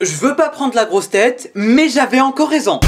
Je veux pas prendre la grosse tête, mais j'avais encore raison.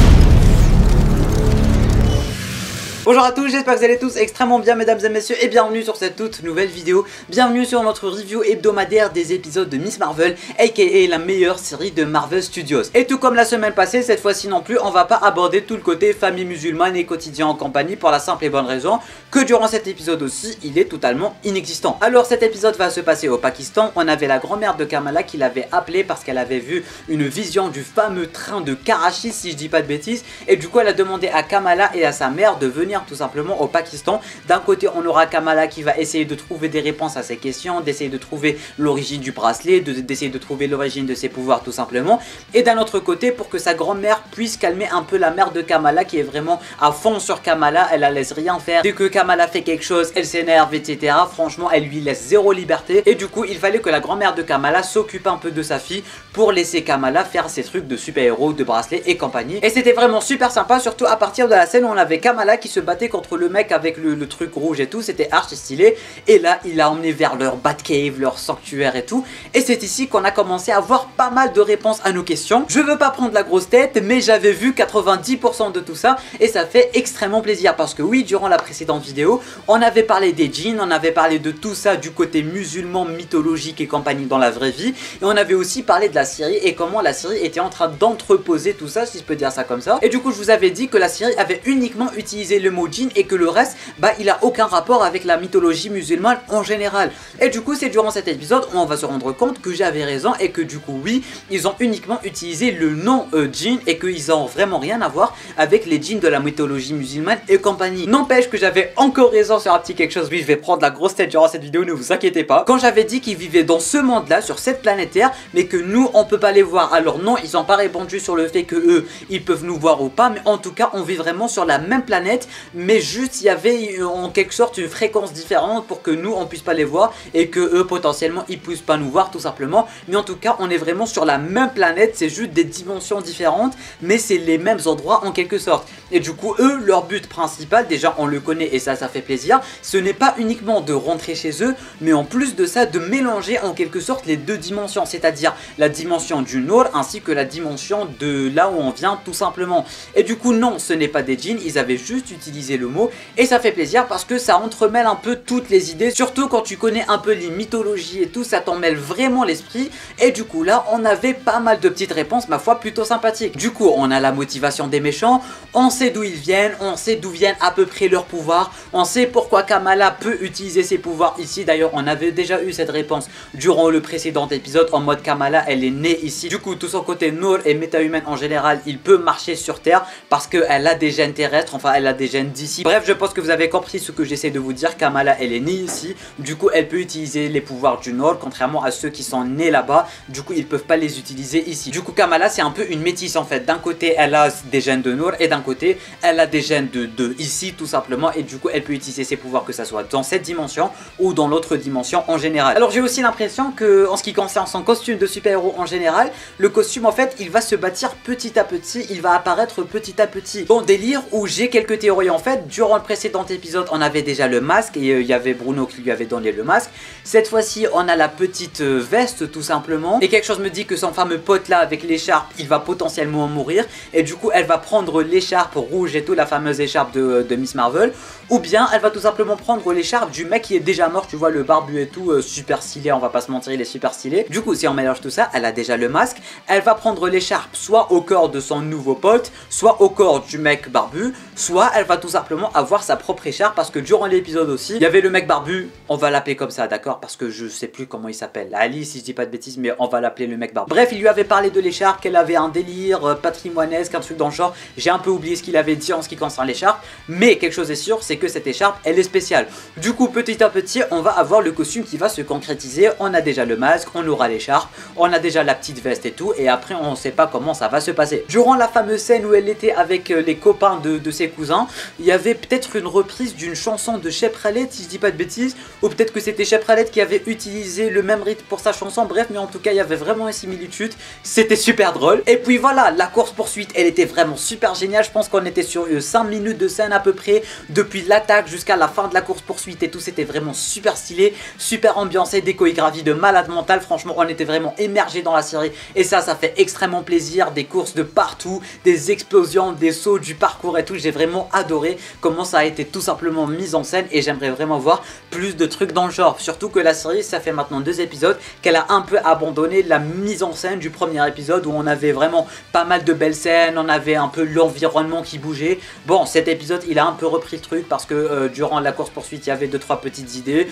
Bonjour à tous, j'espère que vous allez tous extrêmement bien mesdames et messieurs et bienvenue sur cette toute nouvelle vidéo. Bienvenue sur notre review hebdomadaire des épisodes de Miss Marvel, aka la meilleure série de Marvel Studios. Et tout comme la semaine passée, cette fois-ci non plus, on va pas aborder tout le côté famille musulmane et quotidien en compagnie pour la simple et bonne raison que durant cet épisode aussi, il est totalement inexistant. Alors cet épisode va se passer au Pakistan. On avait la grand-mère de Kamala qui l'avait appelée parce qu'elle avait vu une vision du fameux train de Karachi, si je dis pas de bêtises. Et du coup elle a demandé à Kamala et à sa mère de venir tout simplement au Pakistan. D'un côté on aura Kamala qui va essayer de trouver des réponses à ces questions, d'essayer de trouver l'origine du bracelet, d'essayer de trouver l'origine de ses pouvoirs tout simplement. Et d'un autre côté pour que sa grand-mère puisse calmer un peu la mère de Kamala qui est vraiment à fond sur Kamala, elle la laisse rien faire. Dès que Kamala fait quelque chose, elle s'énerve etc. Franchement elle lui laisse zéro liberté et du coup il fallait que la grand-mère de Kamala s'occupe un peu de sa fille pour laisser Kamala faire ses trucs de super-héros, de bracelet et compagnie. Et c'était vraiment super sympa, surtout à partir de la scène où on avait Kamala qui se battait contre le mec avec le truc rouge et tout, c'était archi stylé. Et là il a emmené vers leur Batcave, leur sanctuaire et tout. Et c'est ici qu'on a commencé à avoir pas mal de réponses à nos questions. Je veux pas prendre la grosse tête mais j'avais vu 90% de tout ça et ça fait extrêmement plaisir parce que oui, durant la précédente vidéo on avait parlé des djinns, on avait parlé de tout ça du côté musulman, mythologique et compagnie dans la vraie vie. Et on avait aussi parlé de la Syrie et comment la Syrie était en train d'entreposer tout ça, si je peux dire ça comme ça. Et du coup je vous avais dit que la Syrie avait uniquement utilisé le mot djinn et que le reste, bah il a aucun rapport avec la mythologie musulmane en général. Et du coup c'est durant cet épisode où on va se rendre compte que j'avais raison et que du coup oui, ils ont uniquement utilisé le nom djinn et qu'ils ont vraiment rien à voir avec les djinns de la mythologie musulmane et compagnie. N'empêche que j'avais encore raison sur un petit quelque chose. Oui, je vais prendre la grosse tête durant cette vidéo, ne vous inquiétez pas. Quand j'avais dit qu'ils vivaient dans ce monde là, sur cette planète Terre, mais que nous on peut pas les voir. Alors non, ils n'ont pas répondu sur le fait que eux ils peuvent nous voir ou pas, mais en tout cas on vit vraiment sur la même planète, mais juste il y avait en quelque sorte une fréquence différente pour que nous on puisse pas les voir et que eux potentiellement ils puissent pas nous voir tout simplement. Mais en tout cas on est vraiment sur la même planète, c'est juste des dimensions différentes, mais c'est les mêmes endroits en quelque sorte. Et du coup eux, leur but principal, déjà on le connaît et ça fait plaisir, ce n'est pas uniquement de rentrer chez eux, mais en plus de ça de mélanger en quelque sorte les deux dimensions, c'est-à-dire la dimension du Nord ainsi que la dimension de là où on vient tout simplement. Et du coup non, ce n'est pas des djinns, ils avaient juste utilisé le mot et ça fait plaisir parce que ça entremêle un peu toutes les idées, surtout quand tu connais un peu les mythologies et tout, ça t'en mêle vraiment l'esprit. Et du coup là on avait pas mal de petites réponses ma foi plutôt sympathiques. Du coup on a la motivation des méchants, on sait d'où ils viennent, on sait d'où viennent à peu près leurs pouvoirs, on sait pourquoi Kamala peut utiliser ses pouvoirs ici. D'ailleurs on avait déjà eu cette réponse durant le précédent épisode en mode Kamala elle est née ici. Du coup tout son côté Noor et méta-humaine en général, il peut marcher sur Terre parce qu'elle a des gènes terrestres, enfin elle a des gènes d'ici. Bref, je pense que vous avez compris ce que j'essaie de vous dire. Kamala elle est née ici, du coup elle peut utiliser les pouvoirs du Nord contrairement à ceux qui sont nés là-bas, du coup ils peuvent pas les utiliser ici. Du coup Kamala c'est un peu une métisse en fait, d'un côté elle a des gènes de Nord et d'un côté elle a des gènes de ici tout simplement, et du coup elle peut utiliser ses pouvoirs que ça soit dans cette dimension ou dans l'autre dimension en général. Alors j'ai aussi l'impression que en ce qui concerne son costume de super-héros en général, le costume en fait il va se bâtir petit à petit, il va apparaître petit à petit. Bon délire où j'ai quelques théories en fait. Durant le précédent épisode on avait déjà le masque et il y avait Bruno qui lui avait donné le masque. Cette fois-ci on a la petite veste tout simplement, et quelque chose me dit que son fameux pote là avec l'écharpe il va potentiellement mourir et du coup elle va prendre l'écharpe rouge et tout, la fameuse écharpe de Miss Marvel, ou bien elle va tout simplement prendre l'écharpe du mec qui est déjà mort, tu vois le barbu et tout, super stylé, on va pas se mentir il est super stylé. Du coup si on mélange tout ça, elle a déjà le masque, elle va prendre l'écharpe soit au corps de son nouveau pote, soit au corps du mec barbu, soit elle va tout simplement avoir sa propre écharpe parce que durant l'épisode aussi il y avait le mec barbu, on va l'appeler comme ça d'accord, parce que je sais plus comment il s'appelle, Ali si je dis pas de bêtises, mais on va l'appeler le mec barbu. Bref il lui avait parlé de l'écharpe, qu'elle avait un délire patrimoinesque, un truc dans le genre, j'ai un peu oublié ce qu'il avait dit en ce qui concerne l'écharpe, mais quelque chose est sûr, c'est que cette écharpe elle est spéciale. Du coup petit à petit on va avoir le costume qui va se concrétiser, on a déjà le masque, on aura l'écharpe, on a déjà la petite veste et tout, et après on sait pas comment ça va se passer. Durant la fameuse scène où elle était avec les copains de ses ses cousins. Il y avait peut-être une reprise d'une chanson de Shep Khaled, si je dis pas de bêtises, ou peut-être que c'était Shep Khaled qui avait utilisé le même rythme pour sa chanson. Bref, mais en tout cas, il y avait vraiment une similitude. C'était super drôle. Et puis voilà, la course poursuite, elle était vraiment super géniale. Je pense qu'on était sur 5 minutes de scène à peu près, depuis l'attaque jusqu'à la fin de la course poursuite et tout. C'était vraiment super stylé, super ambiancé, des chorégraphies de malade mental. Franchement, on était vraiment immergé dans la série et ça fait extrêmement plaisir. Des courses de partout, des explosions, des sauts, du parcours et tout. J'ai vraiment adoré comment ça a été tout simplement mis en scène et j'aimerais vraiment voir plus de trucs dans le genre. Surtout que la série, ça fait maintenant 2 épisodes qu'elle a un peu abandonné la mise en scène du premier épisode où on avait vraiment pas mal de belles scènes, on avait un peu l'environnement qui bougeait. Bon, cet épisode, il a un peu repris le truc parce que durant la course poursuite, il y avait 2-3 petites idées.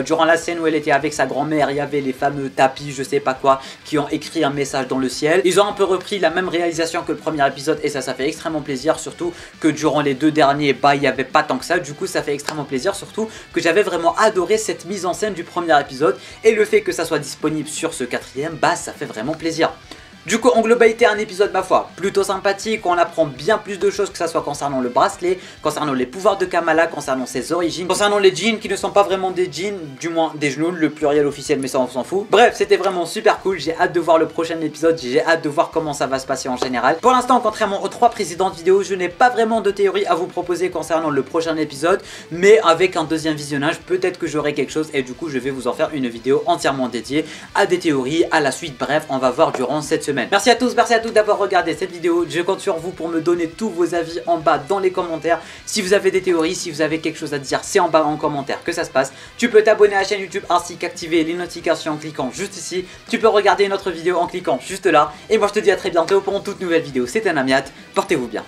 Durant la scène où elle était avec sa grand-mère, il y avait les fameux tapis, je sais pas quoi, qui ont écrit un message dans le ciel. Ils ont un peu repris la même réalisation que le premier épisode et ça fait extrêmement plaisir, surtout que durant les 2 derniers, bah, il n'y avait pas tant que ça. Du coup, ça fait extrêmement plaisir, surtout que j'avais vraiment adoré cette mise en scène du premier épisode et le fait que ça soit disponible sur ce 4e, bah, ça fait vraiment plaisir. Du coup, en globalité, un épisode, ma foi, plutôt sympathique. On apprend bien plus de choses, que ça soit concernant le bracelet, concernant les pouvoirs de Kamala, concernant ses origines, concernant les jeans qui ne sont pas vraiment des jeans, du moins des genoux, le pluriel officiel, mais ça on s'en fout. Bref, c'était vraiment super cool. J'ai hâte de voir le prochain épisode, j'ai hâte de voir comment ça va se passer en général. Pour l'instant, contrairement aux 3 précédentes vidéos, je n'ai pas vraiment de théorie à vous proposer concernant le prochain épisode, mais avec un deuxième visionnage, peut-être que j'aurai quelque chose et du coup, je vais vous en faire une vidéo entièrement dédiée à des théories, à la suite. Bref, on va voir durant cette semaine. Merci à tous d'avoir regardé cette vidéo. Je compte sur vous pour me donner tous vos avis en bas dans les commentaires. Si vous avez des théories, si vous avez quelque chose à dire, c'est en bas en commentaire que ça se passe. Tu peux t'abonner à la chaîne YouTube ainsi qu'activer les notifications en cliquant juste ici. Tu peux regarder une autre vidéo en cliquant juste là. Et moi je te dis à très bientôt pour une toute nouvelle vidéo. C'était Namiat, portez-vous bien.